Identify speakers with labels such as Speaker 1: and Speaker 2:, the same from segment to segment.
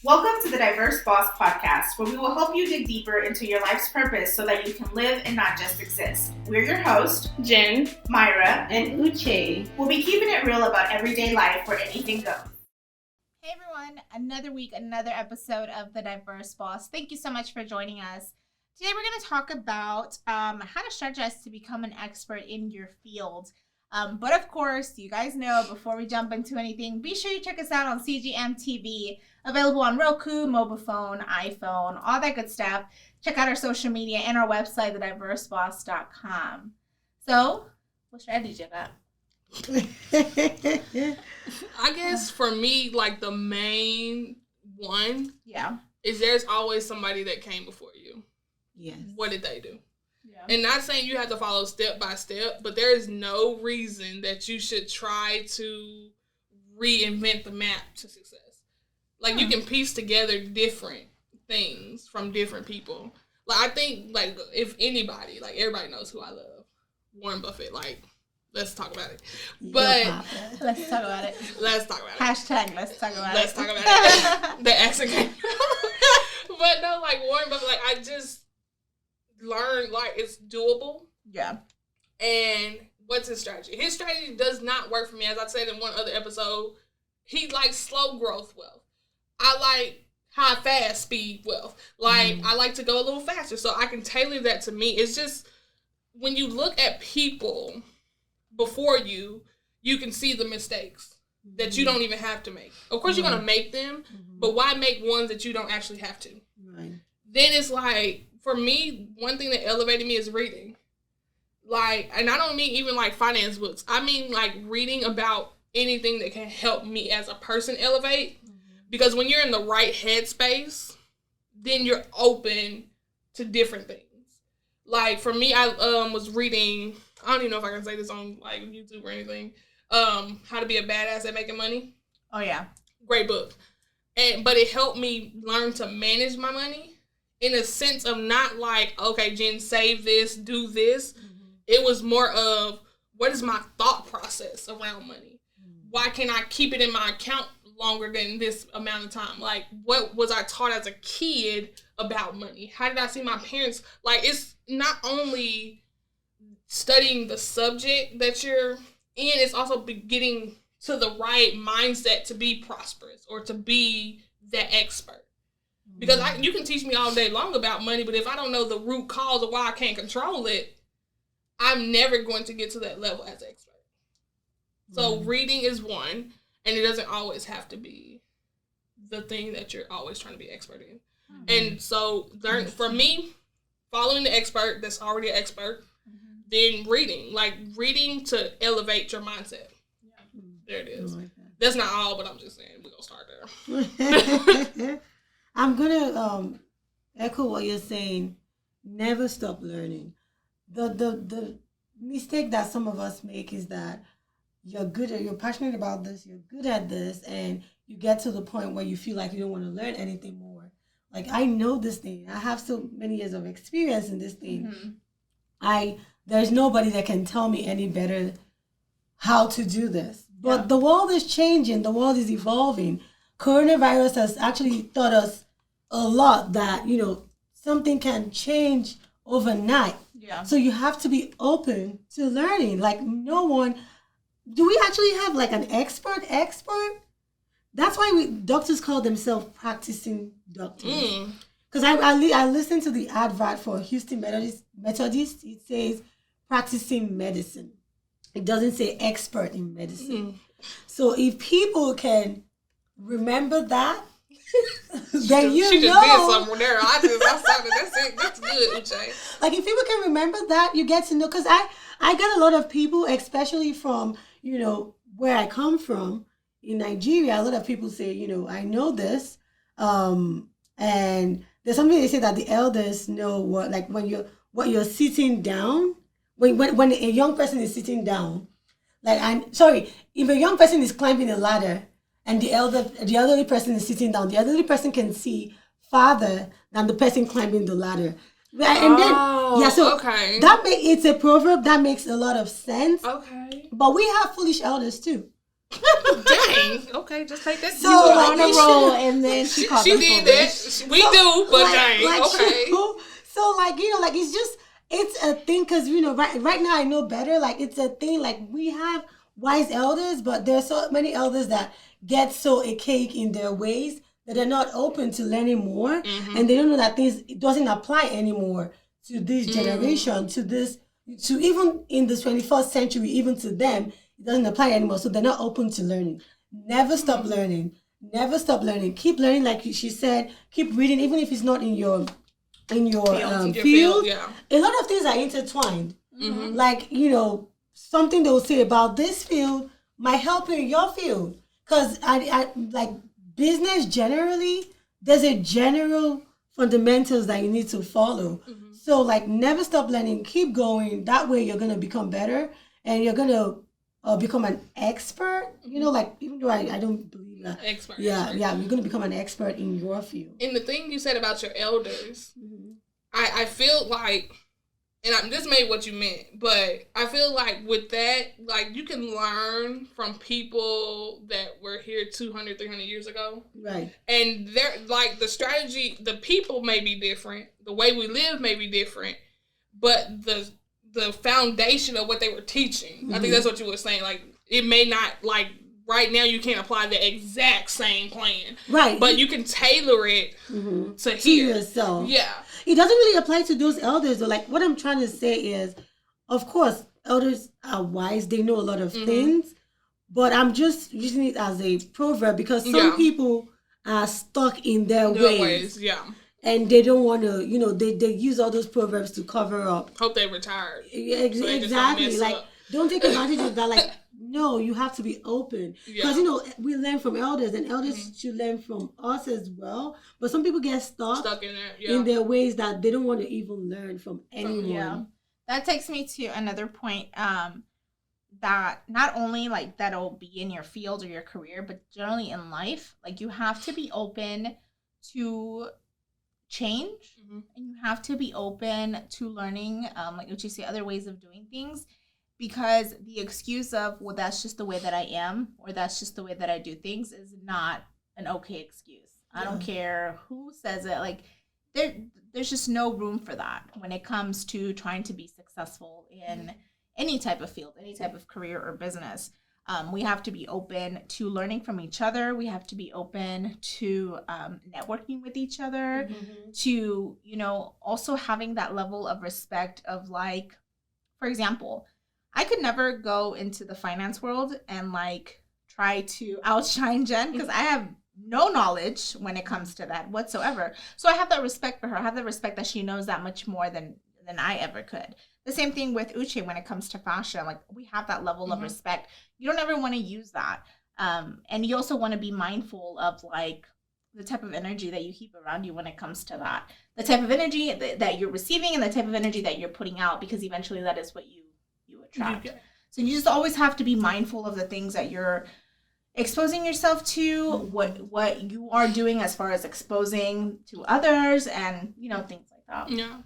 Speaker 1: Welcome to the Diverse Boss Podcast, where we will help you dig deeper into your life's purpose so that you can live and not just exist. We're your hosts,
Speaker 2: Jen,
Speaker 1: Mayra,
Speaker 3: and Uche.
Speaker 1: We'll be keeping it real about everyday life where anything goes.
Speaker 4: Hey everyone, another week, another episode of the Diverse Boss. Thank you so much for joining us. Today we're going to talk about how to strategize to become an expert in your field. But of course, you guys know, before we jump into anything, be sure you check us out on CGM TV, available on Roku, mobile phone, iPhone, all that good stuff. Check out our social media and our website, thediverseboss.com. So, what strategies you got?
Speaker 2: I guess for me, like the main one is there's always somebody that came before you.
Speaker 3: Yes.
Speaker 2: What did they do?
Speaker 4: Yeah.
Speaker 2: And not saying you have to follow step by step, but there is no reason that you should try to reinvent the map to success. Like, you can piece together different things from different people. Like, I think, like, if anybody, like, everybody knows who I love. Warren Buffett, like, let's talk about it. But
Speaker 4: Let's talk about it.
Speaker 2: Let's talk about it.
Speaker 4: Hashtag let's talk about
Speaker 2: Let's
Speaker 4: it.
Speaker 2: talk about it. The accent came. But no, like, Warren Buffett, like, I just learned, like, it's doable.
Speaker 4: Yeah.
Speaker 2: And what's his strategy? His strategy does not work for me. As I said in one other episode, he likes slow growth wealth. I like high, fast speed wealth. Like, I like to go a little faster, so I can tailor that to me. It's just, when you look at people before you, you can see the mistakes that you don't even have to make. Of course, you're going to make them, but why make ones that you don't actually have to?
Speaker 3: Right.
Speaker 2: Then it's like, for me, one thing that elevated me is reading. Like, and I don't mean even like finance books. I mean like reading about anything that can help me as a person elevate. Because when you're in the right headspace, then you're open to different things. Like, for me, I was reading, I don't even know if I can say this on like YouTube or anything, How to Be a Badass at Making Money.
Speaker 4: Oh, yeah.
Speaker 2: Great book. But it helped me learn to manage my money in a sense of not like, okay, Jen, save this, do this. It was more of, what is my thought process around money? Why can't I keep it in my account longer than this amount of time? Like, what was I taught as a kid about money? How did I see my parents? Like, it's not only studying the subject that you're in, it's also getting to the right mindset to be prosperous or to be that expert. Because you can teach me all day long about money, but if I don't know the root cause of why I can't control it, I'm never going to get to that level as an expert. So reading is one, and it doesn't always have to be the thing that you're always trying to be expert in. And so for me, following the expert that's already an expert, then reading. Like, reading to elevate your mindset. There it is. Like that's not all, but I'm just saying we're going to start there.
Speaker 3: I'm going to echo what you're saying. Never stop learning. The mistake that some of us make is that you're passionate about this, you're good at this, and you get to the point where you feel like you don't want to learn anything more. Like, I know this thing. I have so many years of experience in this thing. There's nobody that can tell me any better how to do this. But the world is changing. The world is evolving. Coronavirus has actually taught us a lot that, something can change overnight. Yeah. So you have to be open to learning. Like, do we actually have like an expert? That's why doctors call themselves practicing doctors. Because I listened to the advert for Houston Methodist. It says practicing medicine. It doesn't say expert in medicine. So if people can remember that, then
Speaker 2: she just did something there. I saw that. That's it. That's good, Uche.
Speaker 3: Like, if people can remember that, you get to know. Because I get a lot of people, especially from, where I come from in Nigeria. A lot of people say, I know this. And there's something they say that the elders know what you're sitting down. When a young person is sitting down, if a young person is climbing a ladder, and the elderly person is sitting down, the elderly person can see farther than the person climbing the ladder. And
Speaker 2: okay.
Speaker 3: It's a proverb that makes a lot of sense.
Speaker 2: Okay.
Speaker 3: But we have foolish elders too.
Speaker 2: Dang. Okay, just take that.
Speaker 3: So,
Speaker 4: You were
Speaker 3: like,
Speaker 4: on a roll, and then she called
Speaker 2: She
Speaker 4: them
Speaker 2: did
Speaker 4: foolish.
Speaker 2: that. We do, but dang.
Speaker 3: like,
Speaker 2: Okay.
Speaker 3: So, like, like, it's a thing, because, right now I know better. Like, it's a thing. Like, we have wise elders, but there's so many elders that get so archaic in their ways that they're not open to learning more.
Speaker 2: Mm-hmm.
Speaker 3: And they don't know that it doesn't apply anymore to this generation, to even in the 21st century, even to them, it doesn't apply anymore. So they're not open to learning. Never stop learning. Never stop learning. Keep learning, like she said. Keep reading, even if it's not in your field.
Speaker 2: Yeah.
Speaker 3: A lot of things are intertwined.
Speaker 2: Mm-hmm.
Speaker 3: Like, something they will say about this field might help you in your field. Because I like business generally, there's a general fundamentals that you need to follow. Mm-hmm. So, like, never stop learning. Keep going. That way you're going to become better, and you're going to become an expert. Like, even though I don't believe that.
Speaker 2: Expert.
Speaker 3: Yeah, you're going to become an expert in your field.
Speaker 2: And the thing you said about your elders,
Speaker 3: Mm-hmm.
Speaker 2: I feel like, and this may what you meant, but I feel like with that, like, you can learn from people that were here 200, 300 years ago.
Speaker 3: Right.
Speaker 2: And they're, like, the strategy, the people may be different, the way we live may be different, but the foundation of what they were teaching, I think that's what you were saying, like, it may not, like, right now you can't apply the exact same plan. Right. But you can tailor it to here.
Speaker 3: Yourself.
Speaker 2: Yeah.
Speaker 3: It doesn't really apply to those elders, though. Like, what I'm trying to say is, of course, elders are wise. They know a lot of things. But I'm just using it as a proverb because some people are stuck in their ways.
Speaker 2: Yeah.
Speaker 3: And they don't want to, they use all those proverbs to cover up.
Speaker 2: Hope they retired.
Speaker 3: Exactly. Like, don't take advantage of that. Like, no, you have to be open. Because, we learn from elders, and elders should learn from us as well. But some people get stuck
Speaker 2: in there,
Speaker 3: in their ways that they don't want to even learn from anyone.
Speaker 4: Yeah. That takes me to another point, that not only, like, that'll be in your field or your career, but generally in life, like, you have to be open to change, and you have to be open to learning, like Uche said, other ways of doing things. Because the excuse of, well, that's just the way that I am, or that's just the way that I do things, is not an okay excuse. I don't care who says it. Like, there's just no room for that when it comes to trying to be successful in any type of field, any type of career or business. We have to be open to learning from each other. We have to be open to networking with each other, to, also having that level of respect of, like, for example, I could never go into the finance world and, like, try to outshine Jen because I have no knowledge when it comes to that whatsoever. So I have that respect for her. I have the respect that she knows that much more than I ever could. The same thing with Uche when it comes to fashion. Like, we have that level of respect. You don't ever want to use that. And you also want to be mindful of, like, the type of energy that you keep around you when it comes to that. The type of energy that you're receiving and the type of energy that you're putting out, because eventually that is what you attract. So you just always have to be mindful of the things that you're exposing yourself to, what you are doing as far as exposing to others, and things like that.
Speaker 2: Yeah.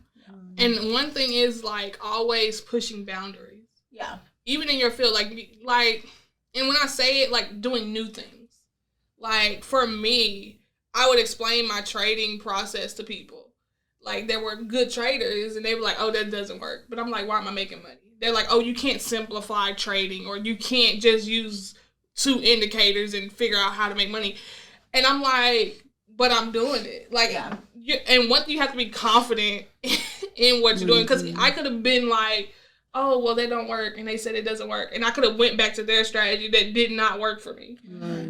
Speaker 2: And one thing is, like, always pushing boundaries.
Speaker 4: Yeah.
Speaker 2: Even in your field, like, and when I say it, like, doing new things. Like, for me, I would explain my trading process to people. Like, there were good traders, and they were like, oh, that doesn't work. But I'm like, why am I making money? They're like, oh, you can't simplify trading, or you can't just use 2 indicators and figure out how to make money. And I'm like, but I'm doing it. Like, and one thing, you have to be confident in what you're doing. Because I could have been like, oh, well, they don't work, and they said it doesn't work. And I could have went back to their strategy that did not work for me.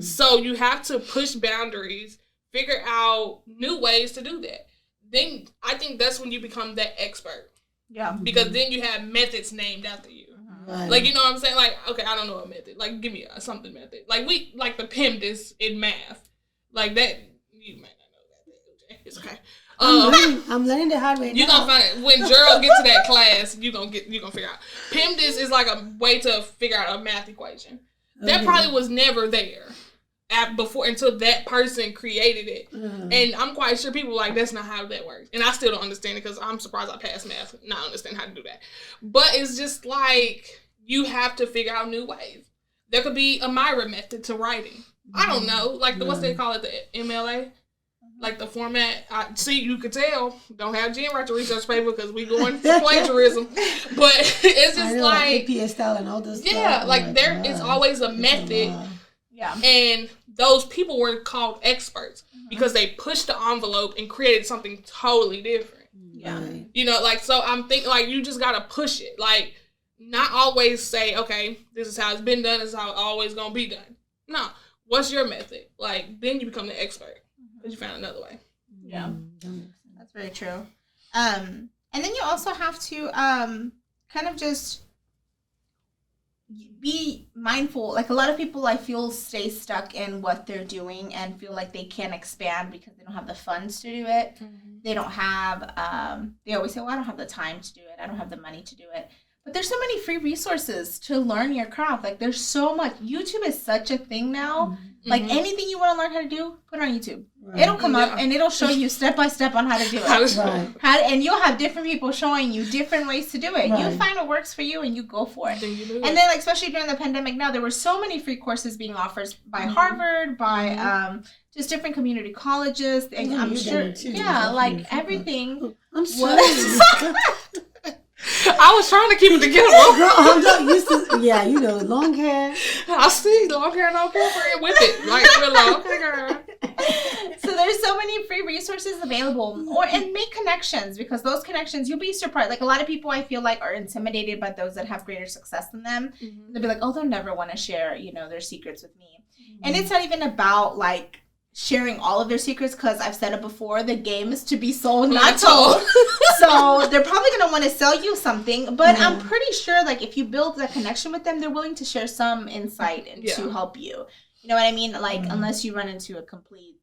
Speaker 2: So you have to push boundaries, figure out new ways to do that. Then I think that's when you become that expert.
Speaker 4: Yeah.
Speaker 2: Because then you have methods named after you. Right. Like, you know what I'm saying? Like, okay, I don't know a method. Like, give me something method. Like, like the PEMDAS in math. Like that, you might not know that. It's okay.
Speaker 3: I'm learning the hard way now.
Speaker 2: You're going to find it. When Gerald gets to that class, you're going to figure out. PEMDAS is like a way to figure out a math equation. That probably was never there before, until that person created it. And I'm quite sure people were like, that's not how that works. And I still don't understand it, because I'm surprised I passed math, not understand how to do that. But it's just like, you have to figure out new ways. There could be a Mayra method to writing. I don't know. Like, what's they call it, the MLA? Like, the format. See, you could tell. Don't have Jen write the research paper because we going for plagiarism. But it's just like
Speaker 3: APA style and all this
Speaker 2: stuff. Like, there is always a method. Yeah. And those people were called experts because they pushed the envelope and created something totally different.
Speaker 4: Yeah.
Speaker 2: You know, like, so I'm thinking, like, you just got to push it. Like, not always say, okay, this is how it's been done. This is how it's always going to be done. No. What's your method? Like, then you become the expert because you found another way.
Speaker 4: Yeah. That's very true. And then you also have to kind of just be mindful. Like, a lot of people, I feel, stay stuck in what they're doing and feel like they can't expand because they don't have the funds to do it. They don't have, they always say, well, I don't have the time to do it. I don't have the money to do it. But there's so many free resources to learn your craft. Like, there's so much. YouTube is such a thing now. Like, anything you want to learn how to do, put it on YouTube. Right. It'll come up and it'll show you step by step on how to do it. And you'll have different people showing you different ways to do it. You find what works for you and you go for it. And then, like, especially during the pandemic now, there were so many free courses being offered by Harvard, by just different community colleges. And I'm sure, like, everything.
Speaker 3: I'm sorry.
Speaker 2: I was trying to keep it together.
Speaker 3: Girl, I'm not used to, you know, long hair.
Speaker 2: I see long hair, don't care for it with it. Like, Willow. Okay, girl.
Speaker 4: So there's so many free resources available. And make connections, because those connections, you'll be surprised. Like, a lot of people, I feel like, are intimidated by those that have greater success than them. They'll be like, oh, they'll never want to share, you know, their secrets with me. And it's not even about, like, sharing all of their secrets, because I've said it before, the game is to be sold, not told. So they're probably going to want to sell you something, but I'm pretty sure, like, if you build that connection with them, they're willing to share some insight and to help you. You know what I mean? Like, unless you run into a complete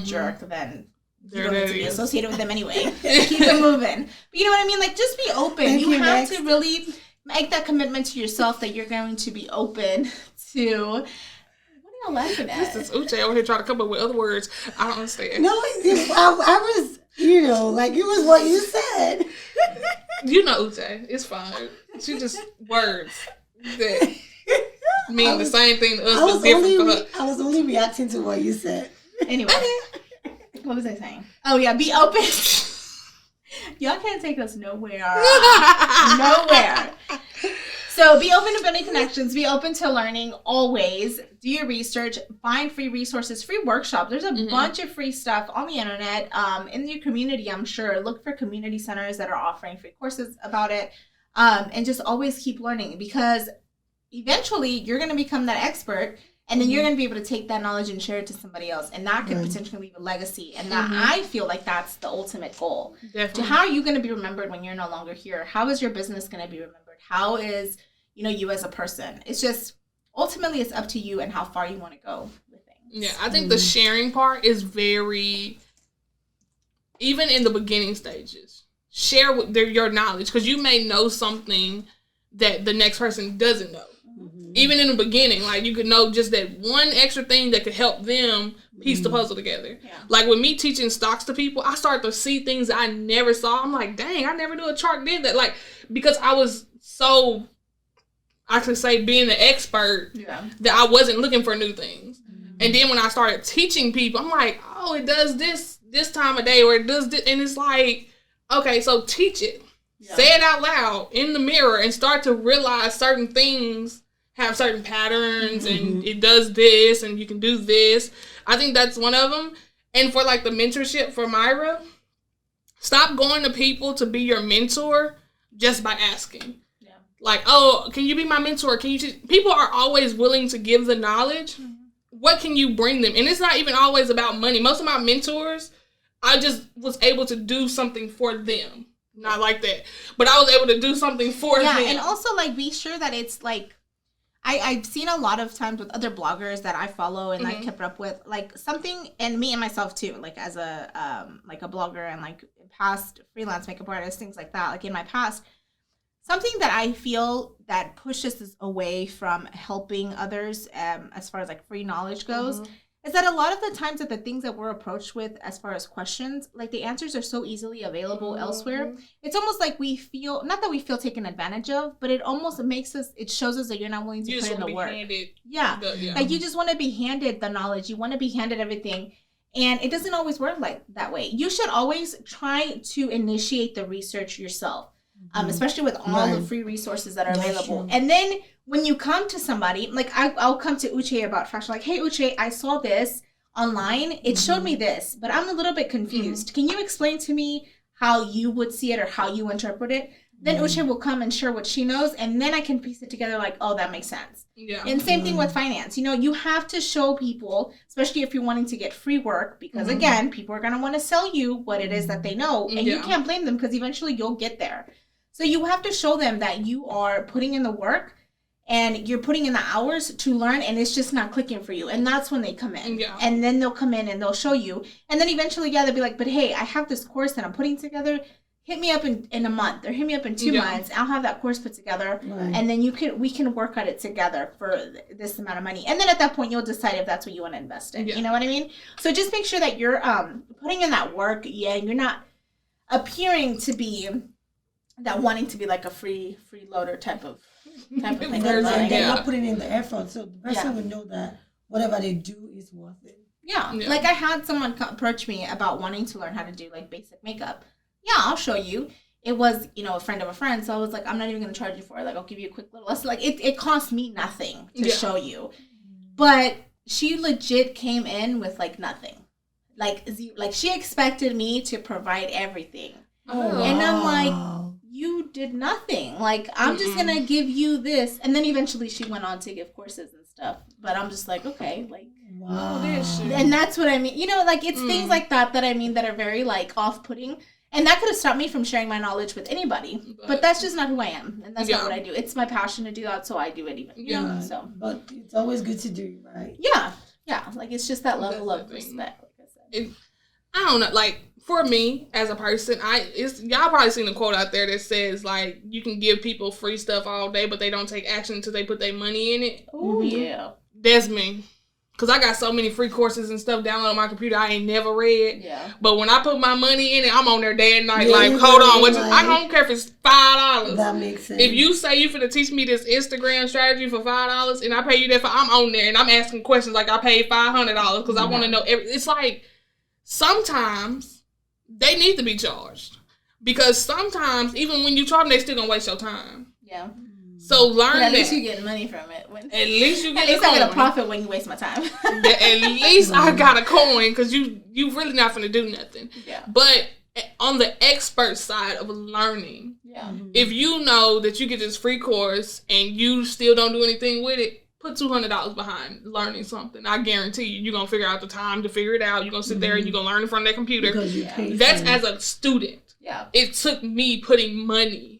Speaker 4: jerk, then you don't need to be associated with them anyway. Keep it moving. But you know what I mean? Like, just be open. You have to really make that commitment to yourself that you're going to be open to... laughing at?
Speaker 2: This is Uche over here trying to come up with other words. I don't understand.
Speaker 3: No, I was, you know, like, it was what you said.
Speaker 2: You know Uche. It's fine. She just words that mean the same thing to us, but different for her.
Speaker 3: I was only reacting to what you said.
Speaker 4: Anyway, what was I saying? Oh, yeah, be open. Y'all can't take us nowhere. Nowhere. So be open to building connections. Be open to learning always. Do your research. Find free resources, free workshops. There's a bunch of free stuff on the internet. In your community, I'm sure. Look for community centers that are offering free courses about it. And just always keep learning, because eventually you're going to become that expert. And then you're going to be able to take that knowledge and share it to somebody else. And that could potentially leave a legacy. And that I feel like that's the ultimate goal.
Speaker 2: Definitely.
Speaker 4: How are you going to be remembered when you're no longer here? How is your business going to be remembered? How is, you know, you as a person? It's just, ultimately, it's up to you and how far you want to go with things.
Speaker 2: Yeah, I think the sharing part is very, even in the beginning stages, share with your knowledge, because you may know something that the next person doesn't know. Even in the beginning, like, you could know just that one extra thing that could help them piece the puzzle together. Yeah. Like, with me teaching stocks to people, I started to see things that I never saw. I'm like, dang, I never knew a chart did that. Like, because I was so, I could say, being the expert that I wasn't looking for new things. And then when I started teaching people, I'm like, oh, it does this time of day, or it does this. And it's like, okay, so teach it. Yeah. Say it out loud in the mirror and start to realize certain things have certain patterns and it does this and you can do this. I think that's one of them. And for, like, the mentorship for Mayra, stop going to people to be your mentor just by asking. Yeah. Like, oh, can you be my mentor? Can you people are always willing to give the knowledge. What can you bring them? And it's not even always about money. Most of my mentors, I just was able to do something for them. Not like that. But I was able to do something for them.
Speaker 4: Yeah, and also, like, be sure that it's, like, I've seen a lot of times with other bloggers that I follow and I kept up with, like, something, and me and myself too, like, as a like a blogger and, like, past freelance makeup artist, things like that, like, in my past, something that I feel that pushes us away from helping others as far as, like, free knowledge goes is that a lot of the times that the things that we're approached with as far as questions, like the answers are so easily available elsewhere. It's almost like we feel, not that we feel taken advantage of, but it almost it shows us that you're not willing to put in the work. Like you just want to be handed the knowledge. You want to be handed everything. And it doesn't always work like that way. You should always try to initiate the research yourself, especially with all the free resources that are available. True. And then when you come to somebody, like I'll come to Uche about fashion, like, hey, Uche, I saw this online. It showed me this, but I'm a little bit confused. Can you explain to me how you would see it or how you interpret it? Then Uche will come and share what she knows, and then I can piece it together like, oh, that makes sense. Yeah. And same thing with finance. You know, you have to show people, especially if you're wanting to get free work, because again, people are going to want to sell you what it is that they know, and you can't blame them because eventually you'll get there. So you have to show them that you are putting in the work and you're putting in the hours to learn, and it's just not clicking for you. And that's when they come in. Yeah. And then they'll come in and they'll show you. And then eventually, they'll be like, but hey, I have this course that I'm putting together. Hit me up in a month or hit me up in 2 months. I'll have that course put together. Right. And then we can work on it together for this amount of money. And then at that point, you'll decide if that's what you want to invest in. Yeah. You know what I mean? So just make sure that you're putting in that work. Yeah, you're not appearing to be that wanting to be like a freeloader type of thing. And
Speaker 3: they're not putting in the effort. So the person will know that whatever they do is worth it.
Speaker 4: Yeah. Like I had someone approach me about wanting to learn how to do like basic makeup. Yeah, I'll show you. It was, a friend of a friend. So I was like, I'm not even going to charge you for it. Like, I'll give you a quick little lesson. Like, it cost me nothing to show you. But she legit came in with, like, nothing. Like, she expected me to provide everything. Oh, and I'm like, you did nothing. Like, I'm just going to give you this. And then eventually she went on to give courses and stuff. But I'm just like, okay, like. Wow. And that's what I mean. Like, it's things like that I mean that are very, like, off-putting. And that could have stopped me from sharing my knowledge with anybody. But that's just not who I am. And that's not what I do. It's my passion to do that, so I do it even. You know? So.
Speaker 3: But it's always good to do, right?
Speaker 4: Yeah. Yeah. Like, it's just that level of respect, like I said.
Speaker 2: I don't know. Like, for me, as a person, y'all probably seen a quote out there that says, like, you can give people free stuff all day, but they don't take action until they put their money in it.
Speaker 4: Oh, yeah.
Speaker 2: That's me. Because I got so many free courses and stuff downloaded on my computer I ain't never read. Yeah. But when I put my money in it, I'm on there day and night. Like, hold on. I don't care if it's $5.
Speaker 3: That makes sense.
Speaker 2: If you say you finna teach me this Instagram strategy for $5 and I pay you that I'm on there and I'm asking questions like I paid $500 because I want to know. It's like sometimes they need to be charged. Because sometimes, even when you charge them, they still going to waste your time.
Speaker 4: Yeah.
Speaker 2: So learn that.
Speaker 4: At least you getting money from it.
Speaker 2: At least you get
Speaker 4: At least I get a profit when you waste my time.
Speaker 2: At least I got a coin because you really not finna do nothing. Yeah. But on the expert side of learning, if you know that you get this free course and you still don't do anything with it, put $200 behind learning something. I guarantee you're going to figure out the time to figure it out. You're going to sit there and you're going to learn in front of that computer. That's as a student. Yeah. It took me putting money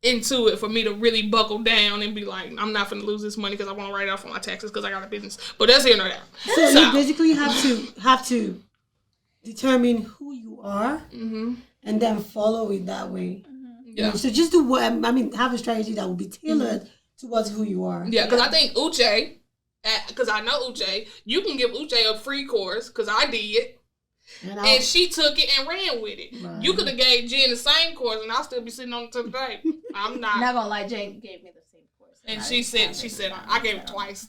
Speaker 2: into it for me to really buckle down and be like, I'm not going to lose this money because I want to write it off on my taxes because I got a business. But that's here nor there.
Speaker 3: So you basically have to determine who you are and then follow it that way. Yeah. So just do have a strategy that will be tailored towards who you are.
Speaker 2: Yeah, because I think Uche, because I know Uche, you can give Uche a free course because I did. And she took it and ran with it. Right. You could have gave Jen the same course, and I'll still be sitting on it today. I'm not.
Speaker 4: Not gonna lie, Jen gave me the same course.
Speaker 2: And she said I gave it twice.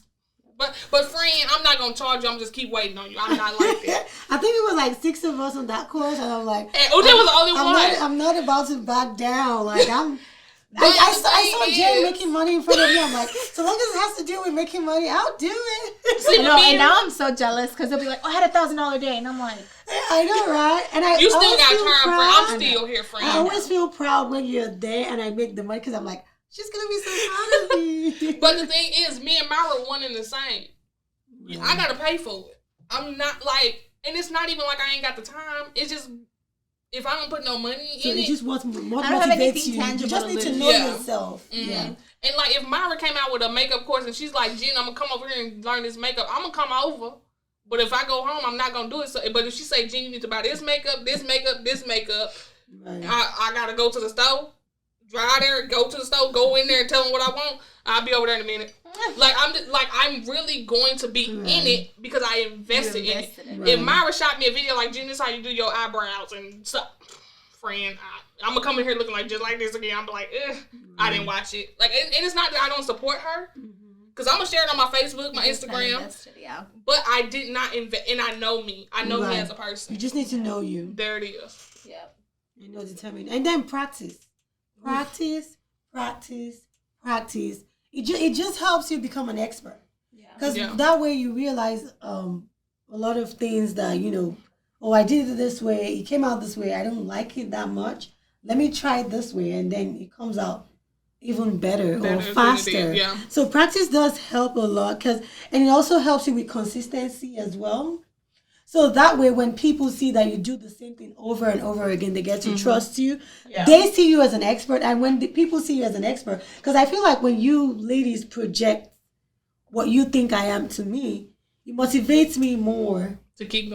Speaker 2: But friend, I'm not gonna charge you. I'm just keep waiting on you. I'm not like that.
Speaker 3: I think it was like 6 of us on that course, and I'm like,
Speaker 2: and Uche was the only one.
Speaker 3: I'm not about to back down. Like I saw Jen making money in front of me. I'm like, so long as it has to do with making money, I'll do it.
Speaker 4: And now I'm so jealous because they'll be like, oh, I had $1,000 day, and I'm like,
Speaker 3: I know, right? And
Speaker 2: you still got time, friend. I'm still here, friend.
Speaker 3: I always feel proud when you're there and I make the money because I'm like, she's gonna be so proud of me.
Speaker 2: But the thing is, me and Mayra one and the same. Yeah. I gotta pay for it. I'm not like, and it's not even like I ain't got the time. It's just, if I don't put no money in it,
Speaker 3: just what motivates you. You just need to know yourself. Mm-hmm. Yeah.
Speaker 2: And like, if Mayra came out with a makeup course and she's like, Jen, I'm gonna come over here and learn this makeup, I'm gonna come over. But if I go home, I'm not gonna do it. So, but if she say, Jen, you need to buy this makeup, this makeup, this makeup, right. I gotta go to the store, drive there, go to the store, go in there and tell them what I want. I'll be over there in a minute. Like I'm really going to be in it because I invested in it.
Speaker 4: Right.
Speaker 2: If Mayra shot me a video like, Jen, this is how you do your eyebrows and stuff, friend, I'm gonna come in here looking like just like this again. I'm like, I didn't watch it. Like, and it's not that I don't support her, because I'm gonna share it on my Facebook, my Instagram. But I did not invest, and I know me. I know me as a person.
Speaker 3: You just need to know you.
Speaker 2: There it is.
Speaker 4: Yep.
Speaker 3: You know, determined, and then practice. It just helps you become an expert. Because that way you realize a lot of things that, you know, oh, I did it this way. It came out this way. I don't like it that much. Let me try it this way. And then it comes out even better or faster.
Speaker 2: Yeah.
Speaker 3: So practice does help a lot. And it also helps you with consistency as well. So that way, when people see that you do the same thing over and over again, they get to trust you. Yeah. They see you as an expert. And when people see you as an expert, because I feel like when you ladies project what you think I am to me, it motivates me more.
Speaker 2: To keep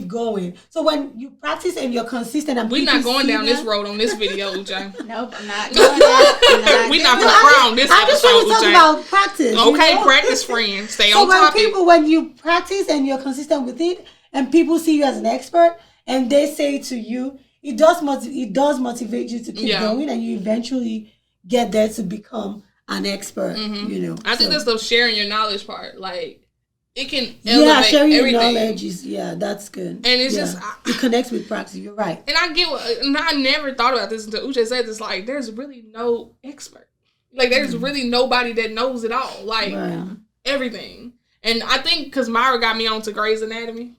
Speaker 3: going. So when you practice and you're consistent, and
Speaker 2: we're not going down this road on this video, Uche.
Speaker 4: Nope, I'm not going there.
Speaker 2: We're not going to crown this episode,
Speaker 3: I just want to talk about practice.
Speaker 2: Okay,
Speaker 3: you know?
Speaker 2: Practice, friend. Stay on topic.
Speaker 3: When you practice and you're consistent with it, and people see you as an expert, and they say to you, it does motivate you to keep going, and you eventually get there to become an expert. You know,
Speaker 2: I think that's the sharing your knowledge part. Like, it can elevate
Speaker 3: sharing
Speaker 2: everything.
Speaker 3: Your knowledge is that's good.
Speaker 2: And it's just
Speaker 3: it connects with practice. You're right.
Speaker 2: And I never thought about this until Uche said this. Like, there's really no expert. Like, there's really nobody that knows it all. Like, everything. And I think because Mayra got me onto Grey's Anatomy,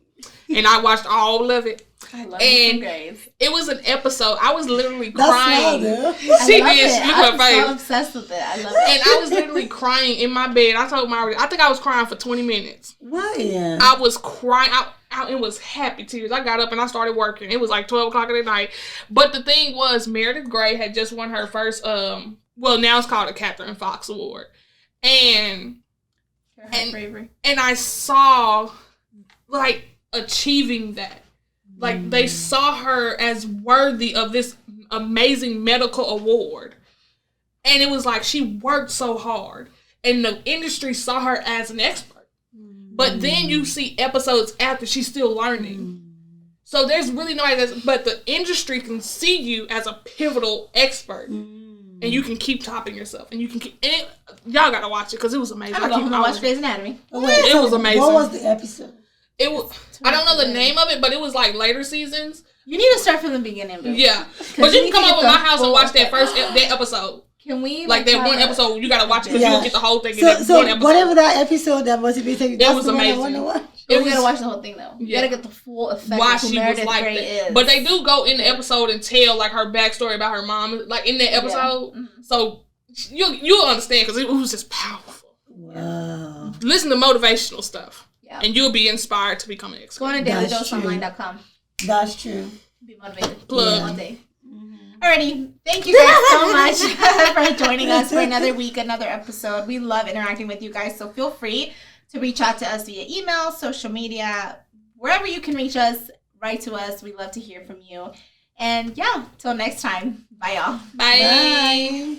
Speaker 2: and I watched all of it.
Speaker 4: I love Grey's.
Speaker 2: It was an episode. I was literally crying.
Speaker 3: She
Speaker 2: did. Look at her face.
Speaker 4: I'm so obsessed with it. I love it.
Speaker 2: And I was literally crying in my bed. I told Mayra, I think I was crying for 20 minutes.
Speaker 3: What? Yeah.
Speaker 2: I was crying. It was happy tears. I got up and I started working. It was like 12 o'clock at night. But the thing was, Meredith Grey had just won her first, now it's called a Catherine Fox Award. And I saw, like, achieving that. Like, they saw her as worthy of this amazing medical award. And it was like, she worked so hard. And the industry saw her as an expert. But then you see episodes after she's still learning. So there's really nobody but the industry can see you as a pivotal expert. And you can keep topping yourself. And you can keep, y'all gotta watch it because it was amazing.
Speaker 4: I'm gonna watch Grey's Anatomy.
Speaker 2: It was amazing.
Speaker 3: What was the episode?
Speaker 2: It was. I don't know the name of it, but it was like later seasons.
Speaker 4: You need to start from the beginning, baby.
Speaker 2: Yeah, but you can come over to my house and watch that first episode.
Speaker 4: Can we
Speaker 2: like that one episode? You gotta watch it because you'll get the whole thing.
Speaker 3: So
Speaker 2: one episode.
Speaker 3: Whatever that episode that motivated you,
Speaker 2: that was amazing.
Speaker 4: You gotta watch the whole thing though. You gotta get the full effect.
Speaker 2: Why
Speaker 4: of who
Speaker 2: she
Speaker 4: Meredith
Speaker 2: was like
Speaker 4: Grey
Speaker 2: that.
Speaker 4: is.
Speaker 2: But they do go in the episode and tell like her backstory about her mom, like in that episode. Yeah. So you'll understand because it was just powerful.
Speaker 3: Wow.
Speaker 2: Listen to motivational stuff.
Speaker 4: Yeah.
Speaker 2: And you'll be inspired to become an expert.
Speaker 4: Go on to dailydoseonline.com.
Speaker 3: That's true.
Speaker 4: Be motivated.
Speaker 2: Plug.
Speaker 4: One day. Alrighty. Thank you guys so much for joining us for another week, another episode. We love interacting with you guys, so feel free to reach out to us via email, social media, wherever you can reach us, write to us. We love to hear from you. And yeah, till next time. Bye, y'all.
Speaker 2: Bye.